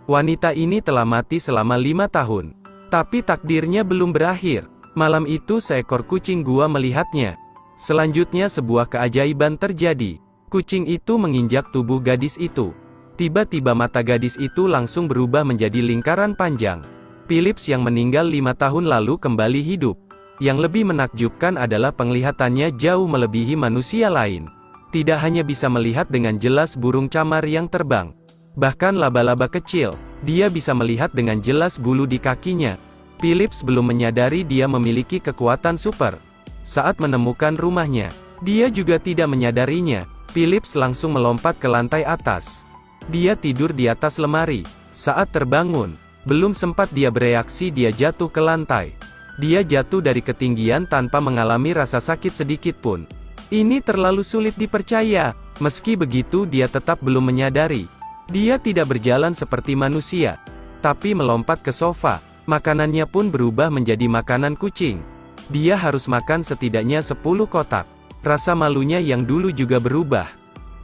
Wanita ini telah mati selama 5 tahun. Tapi takdirnya belum berakhir. Malam itu seekor kucing gua melihatnya. Selanjutnya sebuah keajaiban terjadi. Kucing itu menginjak tubuh gadis itu. Tiba-tiba mata gadis itu langsung berubah menjadi lingkaran panjang. Philips yang meninggal 5 tahun lalu kembali hidup. Yang lebih menakjubkan adalah penglihatannya jauh melebihi manusia lain. Tidak hanya bisa melihat dengan jelas burung camar yang terbang. Bahkan laba-laba kecil, dia bisa melihat dengan jelas bulu di kakinya. Philips belum menyadari dia memiliki kekuatan super. Saat menemukan rumahnya, dia juga tidak menyadarinya. Philips langsung melompat ke lantai atas. Dia tidur di atas lemari. Saat terbangun, belum sempat dia bereaksi dia jatuh ke lantai. Dia jatuh dari ketinggian tanpa mengalami rasa sakit sedikit pun. Ini terlalu sulit dipercaya. Meski begitu dia tetap belum menyadari. Dia tidak berjalan seperti manusia, tapi melompat ke sofa. Makanannya pun berubah menjadi makanan kucing. Dia harus makan setidaknya 10 kotak. Rasa malunya yang dulu juga berubah.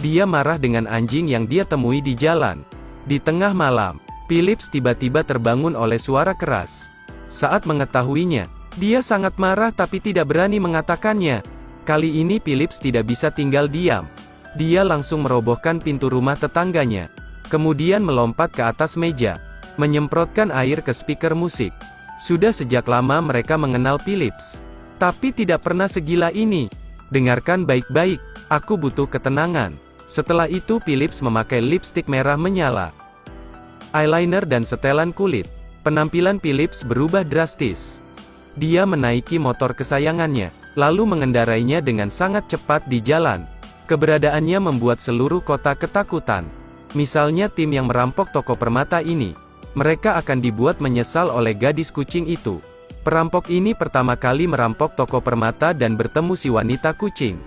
Dia marah dengan anjing yang dia temui di jalan. Di tengah malam, Philips tiba-tiba terbangun oleh suara keras. Saat mengetahuinya, dia sangat marah tapi tidak berani mengatakannya. Kali ini Philips tidak bisa tinggal diam. Dia langsung merobohkan pintu rumah tetangganya. Kemudian melompat ke atas meja, menyemprotkan air ke speaker musik. Sudah sejak lama mereka mengenal Philips, tapi tidak pernah segila ini. Dengarkan baik-baik, aku butuh ketenangan. Setelah itu Philips memakai lipstik merah menyala, eyeliner dan setelan kulit. Penampilan Philips berubah drastis. Dia menaiki motor kesayangannya, lalu mengendarainya dengan sangat cepat di jalan. Keberadaannya membuat seluruh kota ketakutan. Misalnya tim yang merampok toko permata ini. Mereka akan dibuat menyesal oleh gadis kucing itu. Perampok ini pertama kali merampok toko permata dan bertemu si wanita kucing.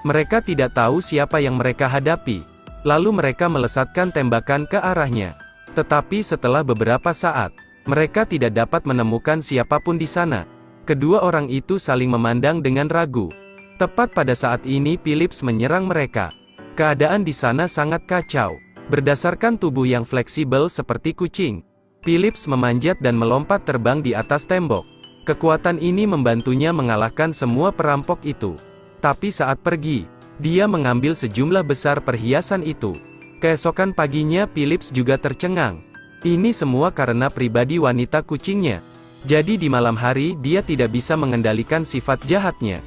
Mereka tidak tahu siapa yang mereka hadapi. Lalu mereka melesatkan tembakan ke arahnya. Tetapi setelah beberapa saat, mereka tidak dapat menemukan siapapun di sana. Kedua orang itu saling memandang dengan ragu. Tepat pada saat ini Philips menyerang mereka. Keadaan di sana sangat kacau. Berdasarkan tubuh yang fleksibel seperti kucing, Philips memanjat dan melompat terbang di atas tembok. Kekuatan ini membantunya mengalahkan semua perampok itu. Tapi saat pergi, dia mengambil sejumlah besar perhiasan itu. Keesokan paginya Philips juga tercengang. Ini semua karena pribadi wanita kucingnya. Jadi di malam hari dia tidak bisa mengendalikan sifat jahatnya.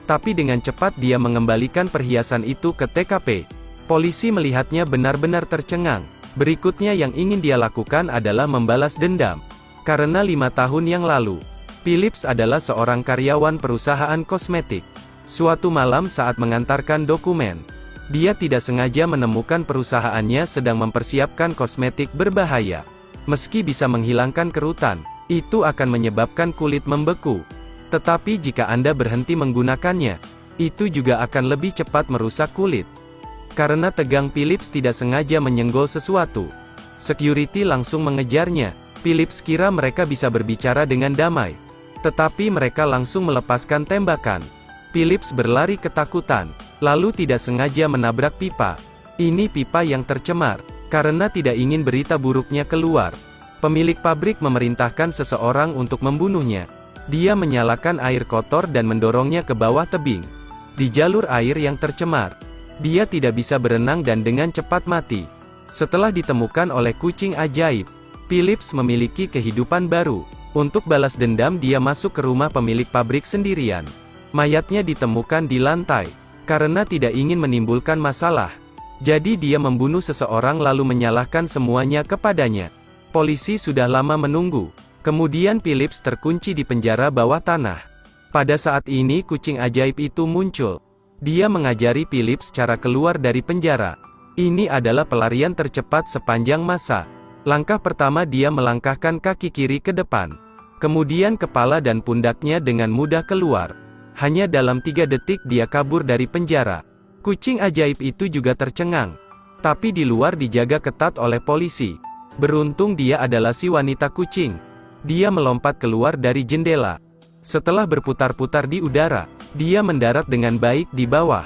Tapi dengan cepat dia mengembalikan perhiasan itu ke TKP. Polisi melihatnya benar-benar tercengang. Berikutnya yang ingin dia lakukan adalah membalas dendam. Karena 5 tahun yang lalu, Philips adalah seorang karyawan perusahaan kosmetik. Suatu malam saat mengantarkan dokumen, dia tidak sengaja menemukan perusahaannya sedang mempersiapkan kosmetik berbahaya. Meski bisa menghilangkan kerutan, itu akan menyebabkan kulit membeku. Tetapi jika Anda berhenti menggunakannya, itu juga akan lebih cepat merusak kulit. Karena tegang Philips tidak sengaja menyenggol sesuatu. Security langsung mengejarnya. Philips kira mereka bisa berbicara dengan damai. Tetapi mereka langsung melepaskan tembakan. Philips berlari ketakutan, lalu tidak sengaja menabrak pipa. Ini pipa yang tercemar. Karena tidak ingin berita buruknya keluar, pemilik pabrik memerintahkan seseorang untuk membunuhnya. Dia menyalakan air kotor dan mendorongnya ke bawah tebing. Di jalur air yang tercemar, dia tidak bisa berenang dan dengan cepat mati. Setelah ditemukan oleh kucing ajaib, Philips memiliki kehidupan baru. Untuk balas dendam dia masuk ke rumah pemilik pabrik sendirian. Mayatnya ditemukan di lantai. Karena tidak ingin menimbulkan masalah, jadi dia membunuh seseorang lalu menyalahkan semuanya kepadanya. Polisi sudah lama menunggu. Kemudian Philips terkunci di penjara bawah tanah. Pada saat ini kucing ajaib itu muncul. Dia mengajari Philips cara keluar dari penjara. Ini adalah pelarian tercepat sepanjang masa. Langkah pertama dia melangkahkan kaki kiri ke depan. Kemudian kepala dan pundaknya dengan mudah keluar. Hanya dalam 3 detik dia kabur dari penjara. Kucing ajaib itu juga tercengang. Tapi di luar dijaga ketat oleh polisi. Beruntung dia adalah si wanita kucing. Dia melompat keluar dari jendela. Setelah berputar-putar di udara, dia mendarat dengan baik di bawah.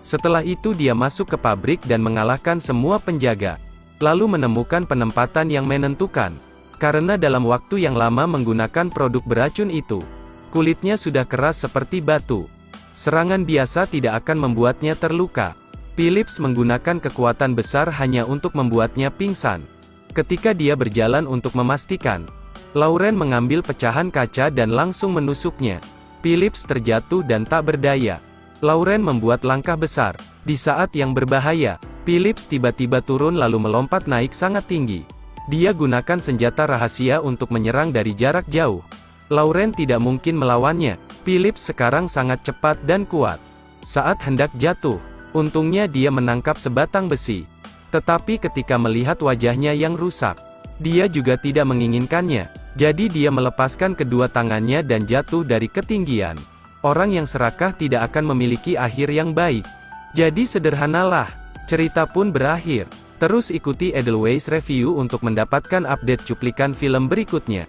Setelah itu dia masuk ke pabrik dan mengalahkan semua penjaga. lalu menemukan penempatan yang menentukan. Karena dalam waktu yang lama menggunakan produk beracun itu, kulitnya sudah keras seperti batu. Serangan biasa tidak akan membuatnya terluka. Philips menggunakan kekuatan besar hanya untuk membuatnya pingsan. Ketika dia berjalan untuk memastikan, Lauren mengambil pecahan kaca dan langsung menusuknya. Philips terjatuh dan tak berdaya. Lauren membuat langkah besar. Di saat yang berbahaya, Philips tiba-tiba turun lalu melompat naik sangat tinggi. Dia gunakan senjata rahasia untuk menyerang dari jarak jauh. Lauren tidak mungkin melawannya. Philips sekarang sangat cepat dan kuat. Saat hendak jatuh, untungnya dia menangkap sebatang besi. Tetapi ketika melihat wajahnya yang rusak, dia juga tidak menginginkannya. Jadi dia melepaskan kedua tangannya dan jatuh dari ketinggian. Orang yang serakah tidak akan memiliki akhir yang baik. Jadi sederhanalah. Cerita pun berakhir. Terus ikuti Edelweiss Review untuk mendapatkan update cuplikan film berikutnya.